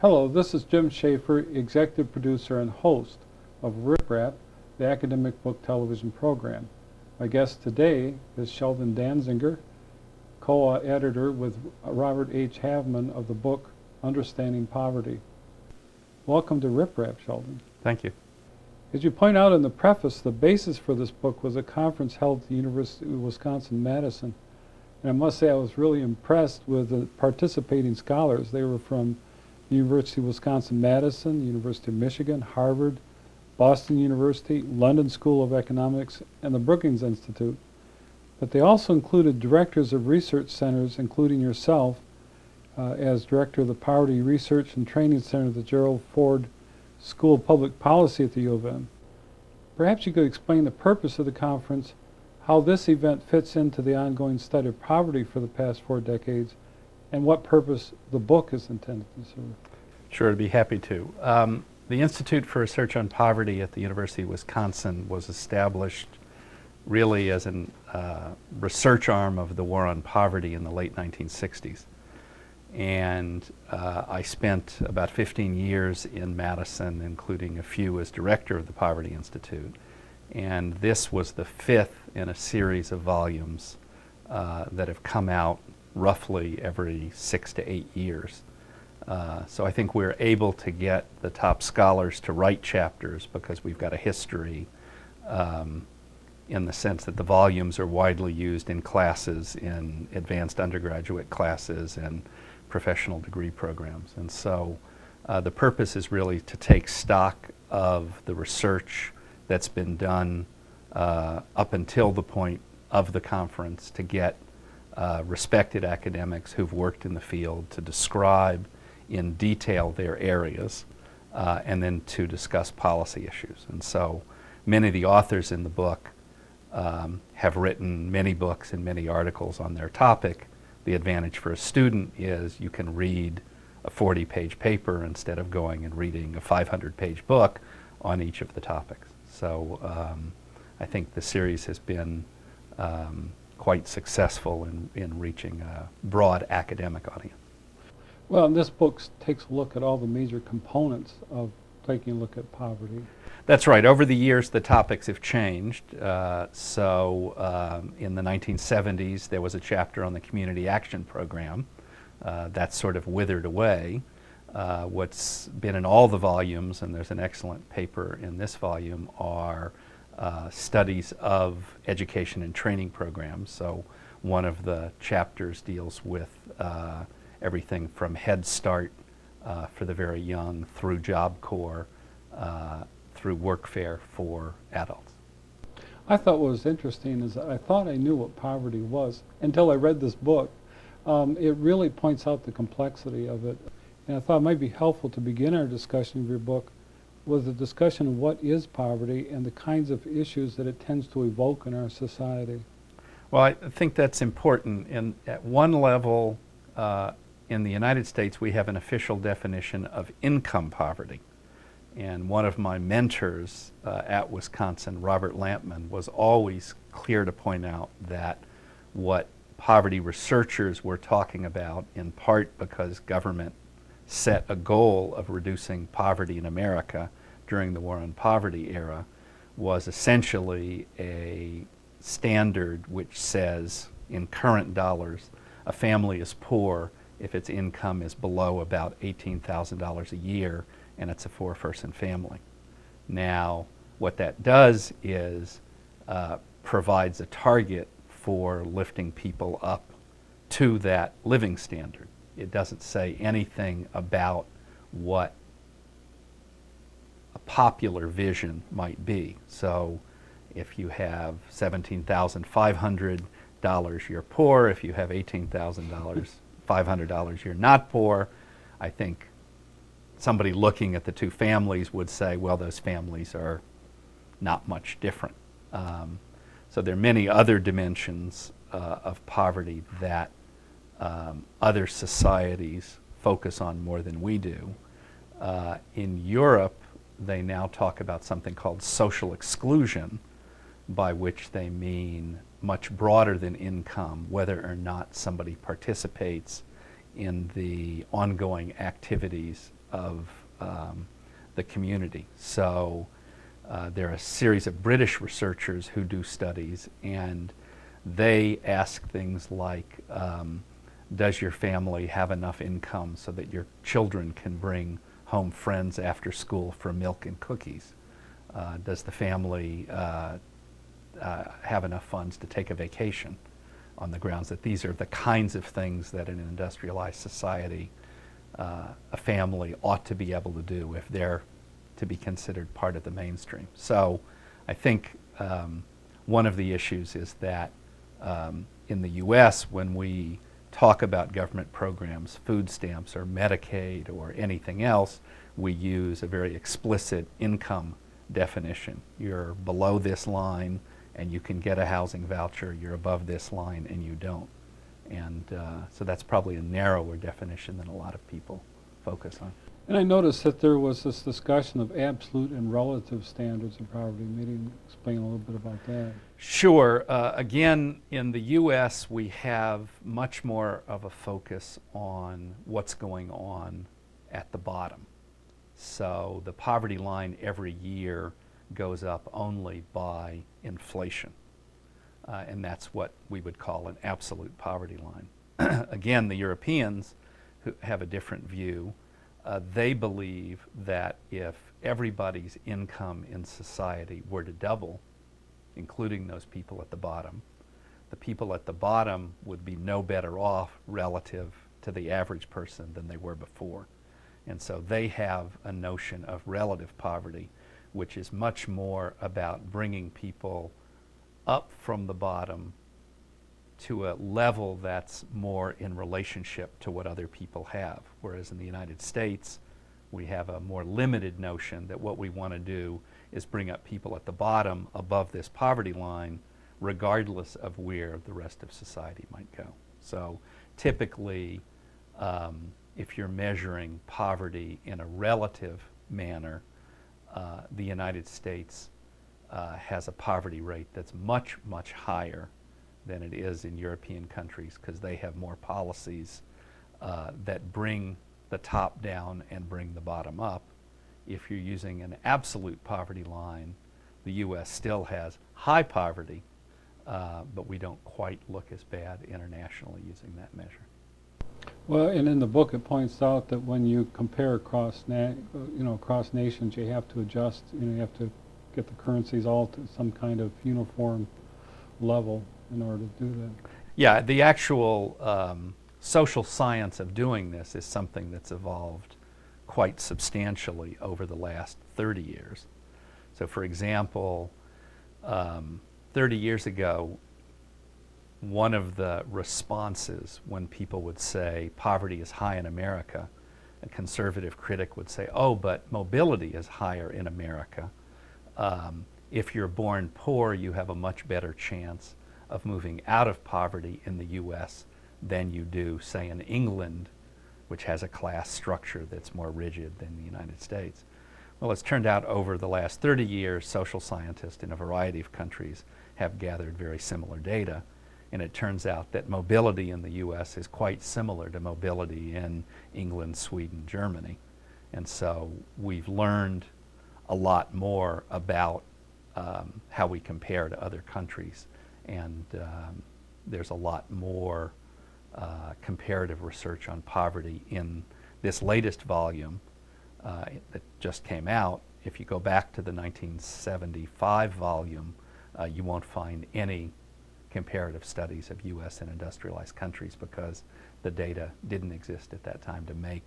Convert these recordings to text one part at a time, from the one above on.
Hello, this is Jim Schaefer, executive producer and host of Rip Rap, the academic book television program. My guest today is Sheldon Danziger, co-editor with Robert H. Haveman of the book Understanding Poverty. Welcome to Rip Rap, Sheldon. Thank you. As you point out in the preface, the basis for this book was a conference held at the University of Wisconsin-Madison. And I must say I was really impressed with the participating scholars. They were from the University of Wisconsin-Madison, University of Michigan, Harvard, Boston University, London School of Economics, and the Brookings Institute. But they also included directors of research centers, including yourself, as director of the Poverty Research and Training Center at the Gerald Ford School of Public Policy at the U of M. Perhaps you could explain the purpose of the conference, how this event fits into the ongoing study of poverty for the past 4 decades, and what purpose the book is intended to serve. Sure, I'd be happy to. The Institute for Research on Poverty at the University of Wisconsin was established really as a research arm of the War on Poverty in the late 1960s. And I spent about 15 years in Madison, including a few as director of the Poverty Institute. And this was the 5th in a series of volumes that have come out roughly every 6 to 8 years. So I think we're able to get the top scholars to write chapters because we've got a history in the sense that the volumes are widely used in classes, in advanced undergraduate classes and professional degree programs. And so the purpose is really to take stock of the research that's been done up until the point of the conference, to get respected academics who've worked in the field to describe in detail their areas and then to discuss policy issues. And so many of the authors in the book have written many books and many articles on their topic. The advantage for a student is you can read a 40-page paper instead of going and reading a 500-page book on each of the topics. So I think the series has been quite successful in reaching a broad academic audience. Well, this book takes a look at all the major components of taking a look at poverty. That's right. Over the years, the topics have changed. So in the 1970s, there was a chapter on the Community Action Program. That sort of withered away. What's been in all the volumes, and there's an excellent paper in this volume, are studies of education and training programs. So one of the chapters deals with everything from Head Start for the very young through Job Corps, through workfare for adults. I thought what was interesting is I thought I knew what poverty was until I read this book. It really points out the complexity of it. And I thought it might be helpful to begin our discussion of your book with a discussion of what is poverty and the kinds of issues that it tends to evoke in our society. Well, I think that's important. And at one level, in the United States, we have an official definition of income poverty. And one of my mentors at Wisconsin, Robert Lampman, was always clear to point out that what poverty researchers were talking about, in part because government set a goal of reducing poverty in America during the War on Poverty era, was essentially a standard which says, in current dollars, a family is poor if its income is below about $18,000 a year and it's a 4-person family. Now, what that does is provides a target for lifting people up to that living standard. It doesn't say anything about what a popular vision might be. So if you have $17,500, you're poor. If you have $18,500, you're not poor. I think somebody looking at the two families would say, well, those families are not much different. So there are many other dimensions of poverty that other societies focus on more than we do. In Europe, they now talk about something called social exclusion, by which they mean much broader than income, whether or not somebody participates in the ongoing activities of the community. So there are a series of British researchers who do studies, and they ask things like, does your family have enough income so that your children can bring home friends after school for milk and cookies? Does the family have enough funds to take a vacation? On the grounds that these are the kinds of things that in an industrialized society a family ought to be able to do if they're to be considered part of the mainstream. So I think one of the issues is that in the US, when we talk about government programs, food stamps or Medicaid or anything else, we use a very explicit income definition. You're below this line and you can get a housing voucher. You're above this line and you don't. And so that's probably a narrower definition than a lot of people focus on. And I noticed that there was this discussion of absolute and relative standards of poverty. Maybe explain a little bit about that. Sure. Again, in the U.S., we have much more of a focus on what's going on at the bottom. So the poverty line every year goes up only by inflation. And that's what we would call an absolute poverty line. Again, the Europeans who have a different view, they believe that if everybody's income in society were to double, including those people at the bottom, the people at the bottom would be no better off relative to the average person than they were before. And so they have a notion of relative poverty, which is much more about bringing people up from the bottom to a level that's more in relationship to what other people have. Whereas in the United States, we have a more limited notion that what we want to do is bring up people at the bottom above this poverty line, regardless of where the rest of society might go. So typically, if you're measuring poverty in a relative manner, the United States has a poverty rate that's much, much higher than it is in European countries because they have more policies that bring the top down and bring the bottom up. If you're using an absolute poverty line, the U.S. still has high poverty, but we don't quite look as bad internationally using that measure. Well, and in the book it points out that when you compare across nations, you have to adjust. You have to get the currencies all to some kind of uniform level in order to do that. Yeah, the actual social science of doing this is something that's evolved quite substantially over the last 30 years. So for example, 30 years ago, one of the responses when people would say poverty is high in America, a conservative critic would say, oh, but mobility is higher in America. If you're born poor, you have a much better chance of moving out of poverty in the U.S. than you do, say, in England, which has a class structure that's more rigid than the United States. Well, it's turned out over the last 30 years, social scientists in a variety of countries have gathered very similar data. And it turns out that mobility in the U.S. is quite similar to mobility in England, Sweden, Germany. And so we've learned a lot more about how we compare to other countries. And there's a lot more comparative research on poverty in this latest volume that just came out. If you go back to the 1975 volume, you won't find any comparative studies of U.S. and industrialized countries because the data didn't exist at that time to make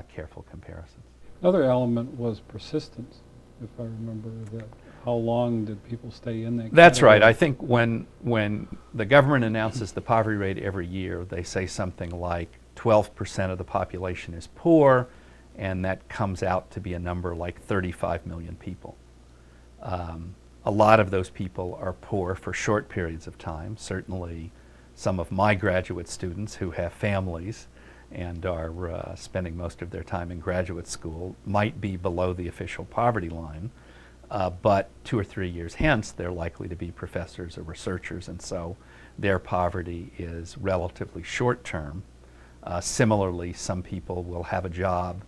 careful comparisons. Another element was persistence, if I remember that. How long did people stay in that That's category? right. I think when the government announces the poverty rate every year, they say something like 12% of the population is poor, and that comes out to be a number like 35 million people. A lot of those people are poor for short periods of time. Certainly some of my graduate students who have families and are spending most of their time in graduate school might be below the official poverty line, but 2 or 3 years hence they're likely to be professors or researchers, and so their poverty is relatively short term. Similarly, some people will have a job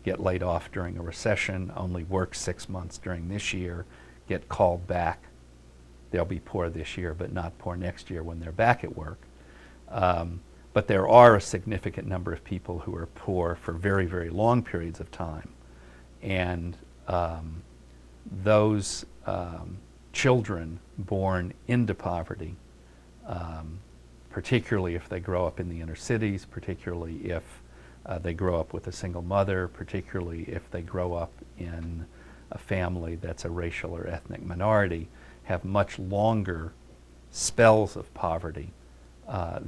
get laid off during a recession, only work 6 months during this year, get called back. They'll be poor this year, but not poor next year when they're back at work. But there are a significant number of people who are poor for very, very long periods of time. And those children born into poverty, particularly if they grow up in the inner cities, particularly if they grow up with a single mother, particularly if they grow up in a family that's a racial or ethnic minority, have much longer spells of poverty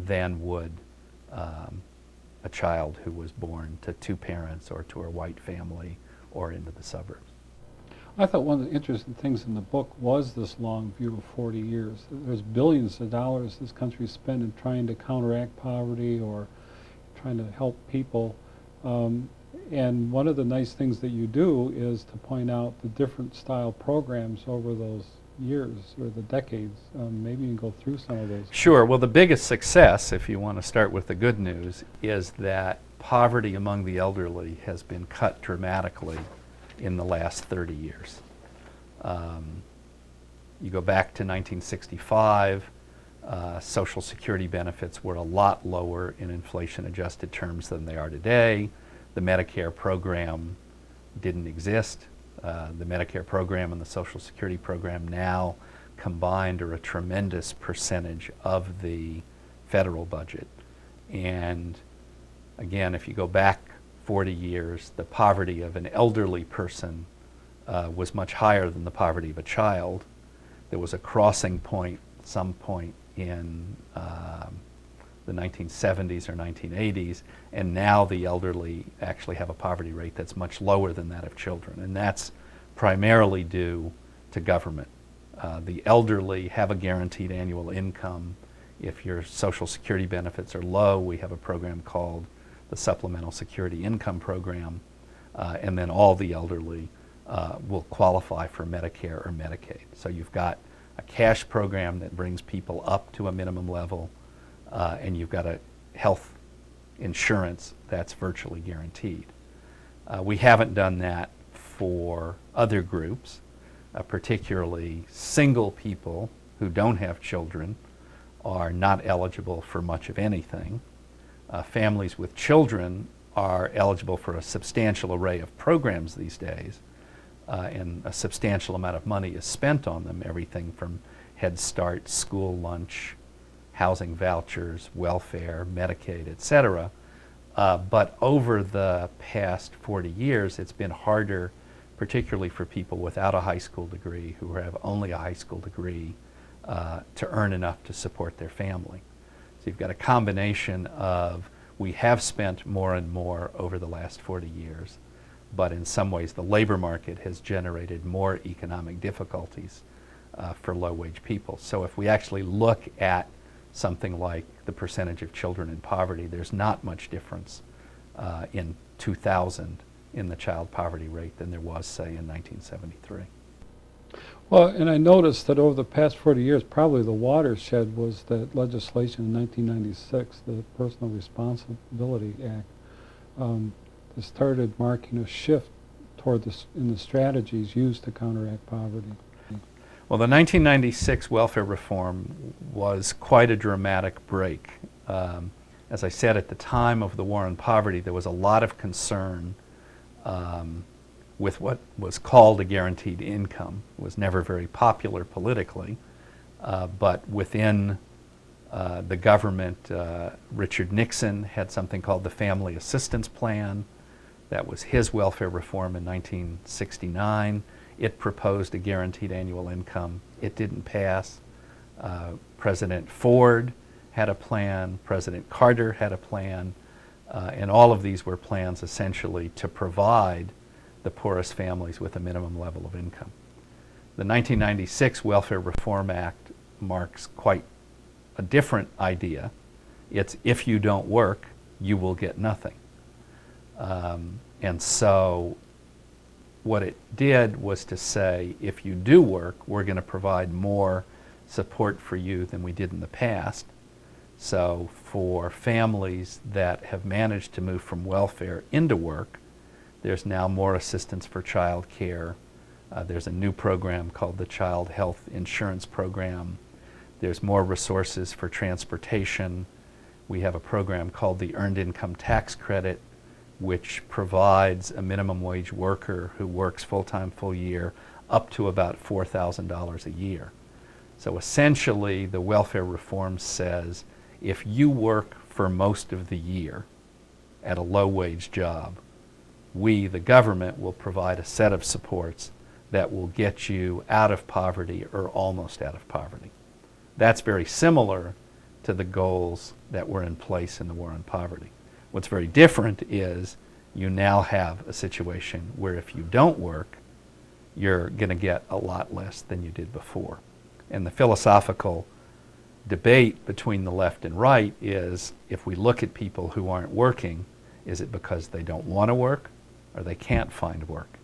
than would a child who was born to two parents or to a white family or into the suburbs. I thought one of the interesting things in the book was this long view of 40 years. There's billions of dollars this country spent in trying to counteract poverty or trying to help people. And one of the nice things that you do is to point out the different style programs over those years or the decades. Maybe you can go through some of those. Sure. Well, the biggest success, if you want to start with the good news, is that poverty among the elderly has been cut dramatically in the last 30 years. You go back to 1965, Social Security benefits were a lot lower in inflation-adjusted terms than they are today. The Medicare program didn't exist. The Medicare program and the Social Security program now combined are a tremendous percentage of the federal budget. And again, if you go back 40 years, the poverty of an elderly person was much higher than the poverty of a child. There was a crossing point, some point in the 1970s or 1980s, and now the elderly actually have a poverty rate that's much lower than that of children, and that's primarily due to government. The elderly have a guaranteed annual income. If your Social Security benefits are low, we have a program called the Supplemental Security Income Program, and then all the elderly will qualify for Medicare or Medicaid. So you've got a cash program that brings people up to a minimum level, and you've got a health insurance that's virtually guaranteed. We haven't done that for other groups, particularly single people who don't have children are not eligible for much of anything. Families with children are eligible for a substantial array of programs these days, and a substantial amount of money is spent on them, everything from Head Start, school lunch, housing vouchers, welfare, Medicaid, etc. But over the past 40 years, it's been harder, particularly for people without a high school degree who have only a high school degree, to earn enough to support their family. So you've got a combination of we have spent more and more over the last 40 years, but in some ways the labor market has generated more economic difficulties for low-wage people. So if we actually look at something like the percentage of children in poverty, there's not much difference in 2000 in the child poverty rate than there was, say, in 1973. Well, and I noticed that over the past 40 years, probably the watershed was that legislation in 1996, the Personal Responsibility Act, that started marking a shift toward this in the strategies used to counteract poverty. Well, the 1996 welfare reform was quite a dramatic break. As I said, at the time of the war on poverty, there was a lot of concern with what was called a guaranteed income. It was never very popular politically, but within the government, Richard Nixon had something called the Family Assistance Plan. That was his welfare reform in 1969. It proposed a guaranteed annual income. It didn't pass. President Ford had a plan. President Carter had a plan. And all of these were plans essentially to provide the poorest families with a minimum level of income. The 1996 Welfare Reform Act marks quite a different idea. It's if you don't work, you will get nothing. And so what it did was to say, if you do work, we're going to provide more support for you than we did in the past. So for families that have managed to move from welfare into work, There's now more assistance for child care. There's a new program called the Child Health Insurance Program. There's more resources for transportation. We have a program called the Earned Income Tax Credit, which provides a minimum wage worker who works full-time, full year, up to about $4,000 a year. So essentially, the welfare reform says if you work for most of the year at a low-wage job, we, the government, will provide a set of supports that will get you out of poverty or almost out of poverty. That's very similar to the goals that were in place in the War on Poverty. What's very different is you now have a situation where if you don't work, you're going to get a lot less than you did before. And the philosophical debate between the left and right is, if we look at people who aren't working, is it because they don't want to work or they can't find work?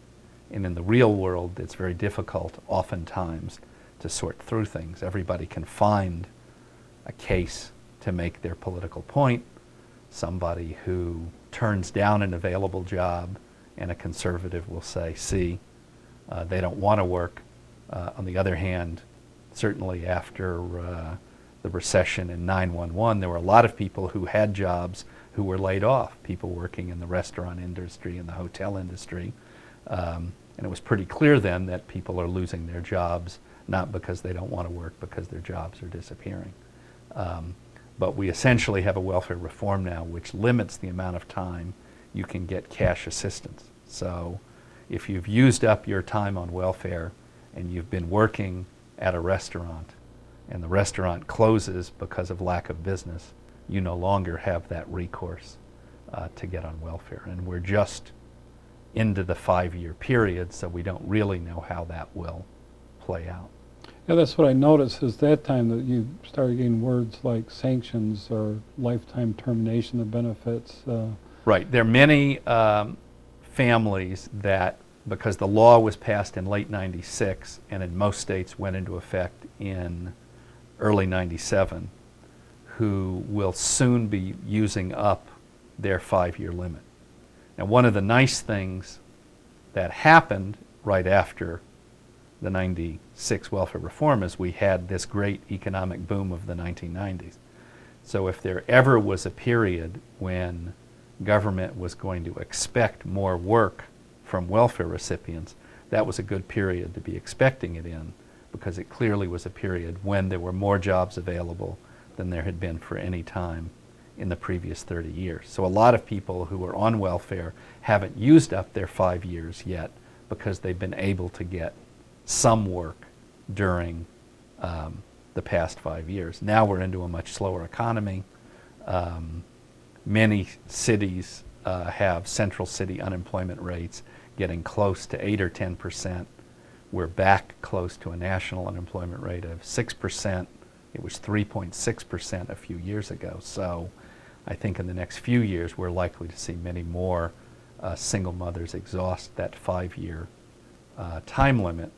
And in the real world, it's very difficult oftentimes to sort through things. Everybody can find a case to make their political point. Somebody who turns down an available job, and a conservative will say, see, they don't want to work. On the other hand, certainly after the recession in 9/11, there were a lot of people who had jobs who were laid off, people working in the restaurant industry and the hotel industry. And it was pretty clear then that people are losing their jobs, not because they don't want to work, because their jobs are disappearing. But we essentially have a welfare reform now which limits the amount of time you can get cash assistance. So if you've used up your time on welfare and you've been working at a restaurant and the restaurant closes because of lack of business, you no longer have that recourse to get on welfare. And we're just into the 5-year period, so we don't really know how that will play out. Yeah, that's what I noticed is that time that you started getting words like sanctions or lifetime termination of benefits. Right. There are many families that, because the law was passed in late 96 and in most states went into effect in early 97, who will soon be using up their 5-year limit. Now, one of the nice things that happened right after the 96 welfare reform is we had this great economic boom of the 1990s. So if there ever was a period when government was going to expect more work from welfare recipients, that was a good period to be expecting it in, because it clearly was a period when there were more jobs available than there had been for any time in the previous 30 years. So a lot of people who are on welfare haven't used up their 5 years yet because they've been able to get some work during the past 5 years. Now we're into a much slower economy. Many cities have central city unemployment rates getting close to 8 or 10%. We're back close to a national unemployment rate of 6%. It was 3.6% a few years ago. So I think in the next few years we're likely to see many more single mothers exhaust that 5-year time limit.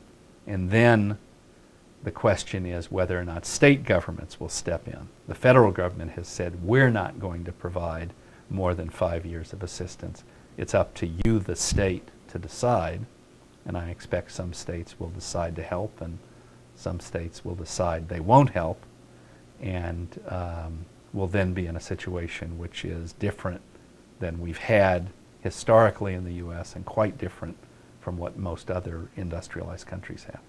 And then the question is whether or not state governments will step in. The federal government has said we're not going to provide more than 5 years of assistance. It's up to you, the state, to decide. And I expect some states will decide to help and some states will decide they won't help, and we'll then be in a situation which is different than we've had historically in the U.S. and quite different from what most other industrialized countries have.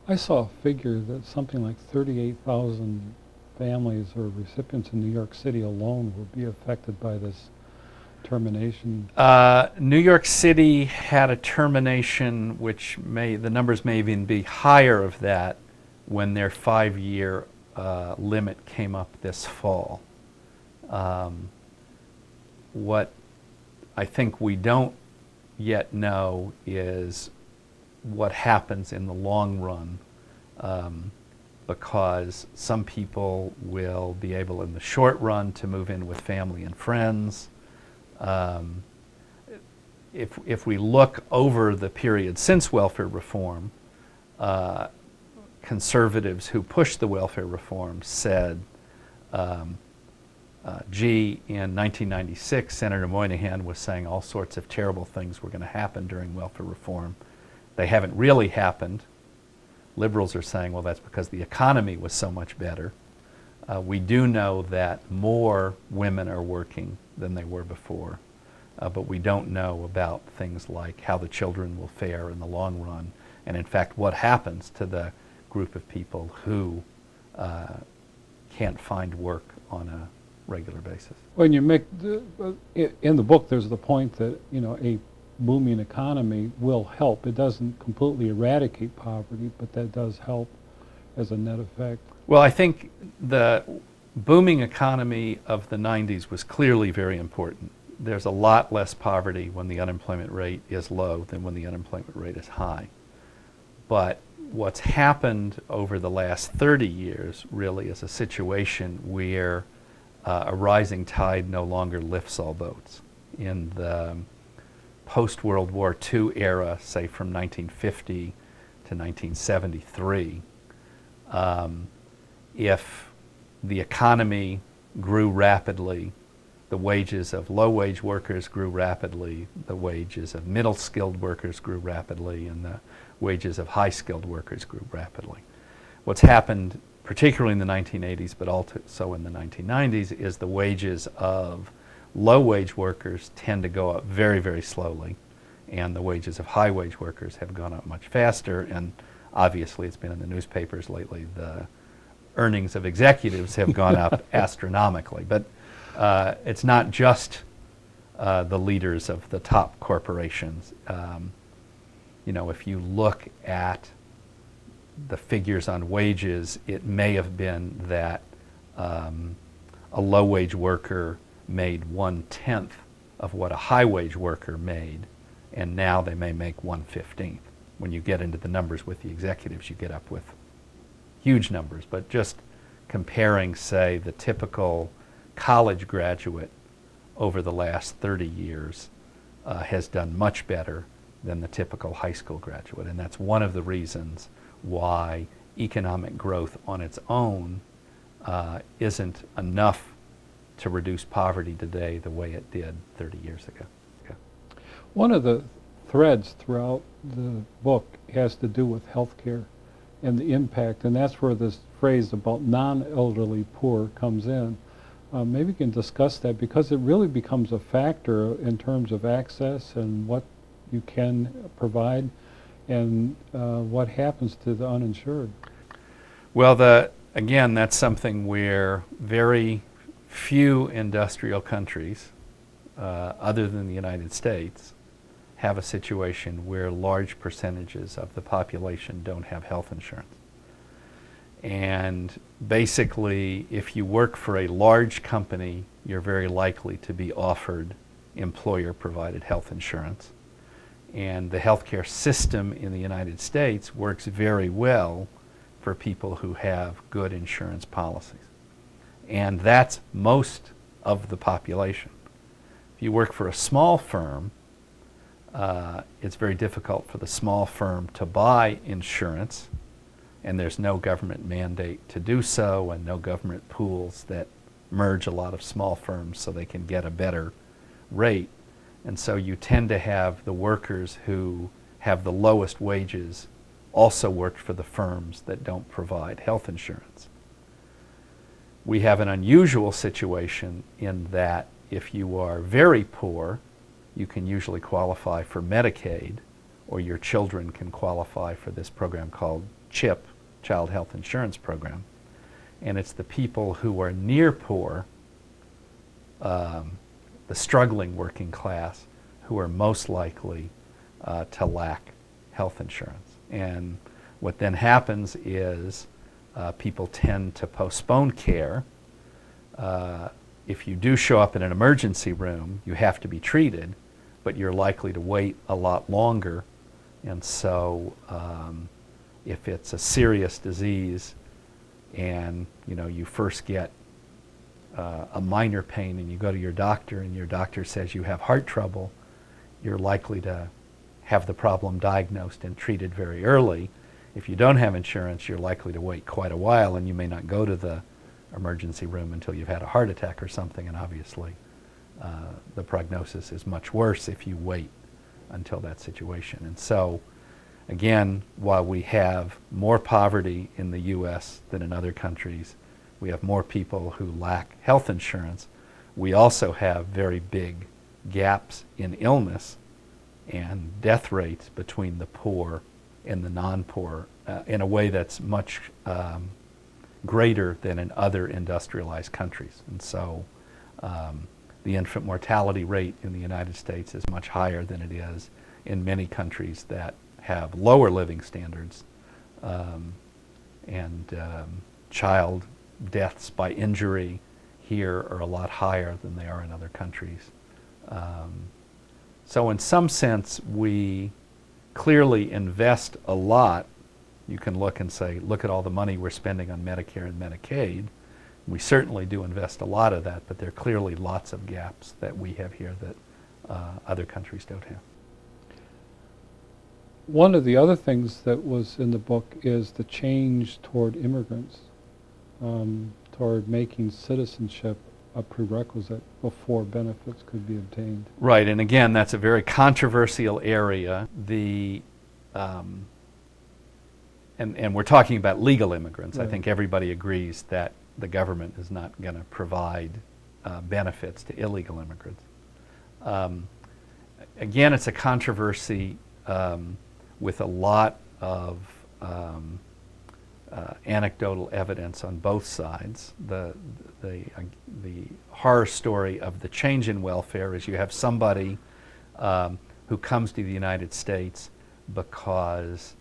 I saw a figure that something like 38,000 families or recipients in New York City alone will be affected by this termination. New York City had a termination which the numbers may even be higher of that when their 5-year limit came up this fall. What I think we don't yet know is what happens in the long run, because some people will be able in the short run to move in with family and friends. If we look over the period since welfare reform, conservatives who pushed the welfare reform said in 1996, Senator Moynihan was saying all sorts of terrible things were going to happen during welfare reform. They haven't really happened. Liberals are saying, well, that's because the economy was so much better. We do know that more women are working than they were before, but we don't know about things like how the children will fare in the long run, and in fact what happens to the group of people who can't find work on a regular basis. When you make in the book, there's the point that a booming economy will help. It doesn't completely eradicate poverty, but that does help as a net effect. Well, I think the booming economy of the 90s was clearly very important. There's a lot less poverty when the unemployment rate is low than when the unemployment rate is high. But what's happened over the last 30 years really is a situation where a rising tide no longer lifts all boats. In the post-World War II era, say from 1950 to 1973, if the economy grew rapidly, the wages of low-wage workers grew rapidly, the wages of middle-skilled workers grew rapidly, and the wages of high-skilled workers grew rapidly. What's happened, particularly in the 1980s, but also in the 1990s, is the wages of low-wage workers tend to go up very, very slowly, and the wages of high-wage workers have gone up much faster, and obviously it's been in the newspapers lately, the earnings of executives have gone up astronomically. But it's not just the leaders of the top corporations. If you look at the figures on wages, it may have been that a low-wage worker made 1/10 of what a high-wage worker made, and now they may make 1/15. When you get into the numbers with the executives, you get up with huge numbers. But just comparing, say, the typical college graduate over the last 30 years has done much better than the typical high school graduate. And that's one of the reasons why economic growth on its own isn't enough to reduce poverty today the way it did 30 years ago. Okay. One of the threads throughout the book has to do with healthcare and the impact, and that's where this phrase about non-elderly poor comes in. Maybe you can discuss that, because it really becomes a factor in terms of access and what you can provide and what happens to the uninsured. Well, again, that's something where very few industrial countries, other than the United States, have a situation where large percentages of the population don't have health insurance. And basically, if you work for a large company, you're very likely to be offered employer-provided health insurance. And the healthcare system in the United States works very well for people who have good insurance policies. And that's most of the population. If you work for a small firm, it's very difficult for the small firm to buy insurance, and there's no government mandate to do so, and no government pools that merge a lot of small firms so they can get a better rate. And so you tend to have the workers who have the lowest wages also work for the firms that don't provide health insurance. We have an unusual situation in that if you are very poor, you can usually qualify for Medicaid, or your children can qualify for this program called CHIP, Child Health Insurance Program. And it's the people who are near poor, the struggling working class, who are most likely to lack health insurance. And what then happens is people tend to postpone care. If you do show up in an emergency room, you have to be treated, but you're likely to wait a lot longer. And so if it's a serious disease and you first get a minor pain and you go to your doctor and your doctor says you have heart trouble, you're likely to have the problem diagnosed and treated very early. If you don't have insurance, you're likely to wait quite a while, and you may not go to the emergency room until you've had a heart attack or something, and obviously the prognosis is much worse if you wait until that situation. And so, again, while we have more poverty in the U.S. than in other countries, we have more people who lack health insurance, we also have very big gaps in illness and death rates between the poor and the non-poor in a way that's much greater than in other industrialized countries. And so the infant mortality rate in the United States is much higher than it is in many countries that have lower living standards, and child deaths by injury here are a lot higher than they are in other countries. So in some sense, we clearly invest a lot. You can look and say, look at all the money we're spending on Medicare and Medicaid. We certainly do invest a lot of that, but there are clearly lots of gaps that we have here that other countries don't have. One of the other things that was in the book is the change toward immigrants, toward making citizenship a prerequisite before benefits could be obtained. Right, and again, that's a very controversial area. And we're talking about legal immigrants. Right. I think everybody agrees that the government is not going to provide benefits to illegal immigrants. Again, it's a controversy with a lot of anecdotal evidence on both sides. The horror story of the change in welfare is you have somebody who comes to the United States because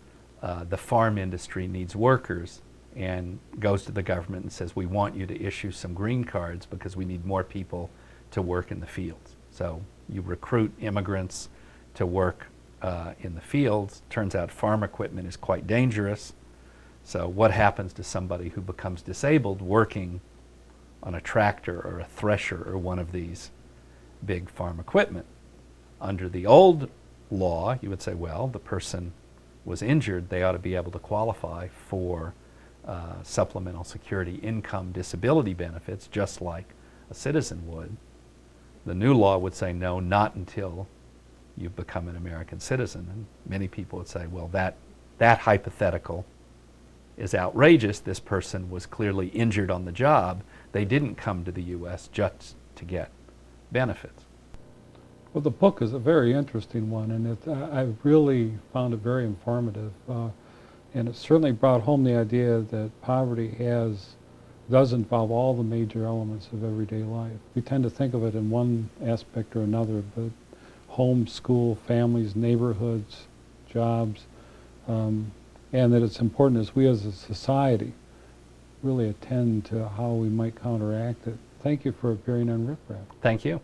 the farm industry needs workers and goes to the government and says, we want you to issue some green cards because we need more people to work in the fields. So you recruit immigrants to work in the fields. Turns out farm equipment is quite dangerous. So what happens to somebody who becomes disabled working on a tractor or a thresher or one of these big farm equipment? Under the old law, you would say, well, the person was injured, they ought to be able to qualify for supplemental security income disability benefits just like a citizen would. The new law would say, no, not until you've become an American citizen. And many people would say, well, that hypothetical is outrageous. This person was clearly injured on the job. They didn't come to the U.S. just to get benefits. Well, the book is a very interesting one, and I really found it very informative. And it certainly brought home the idea that poverty does involve all the major elements of everyday life. We tend to think of it in one aspect or another, but home, school, families, neighborhoods, jobs, and that it's important as we as a society really attend to how we might counteract it. Thank you for appearing on Rip Rap. Thank you.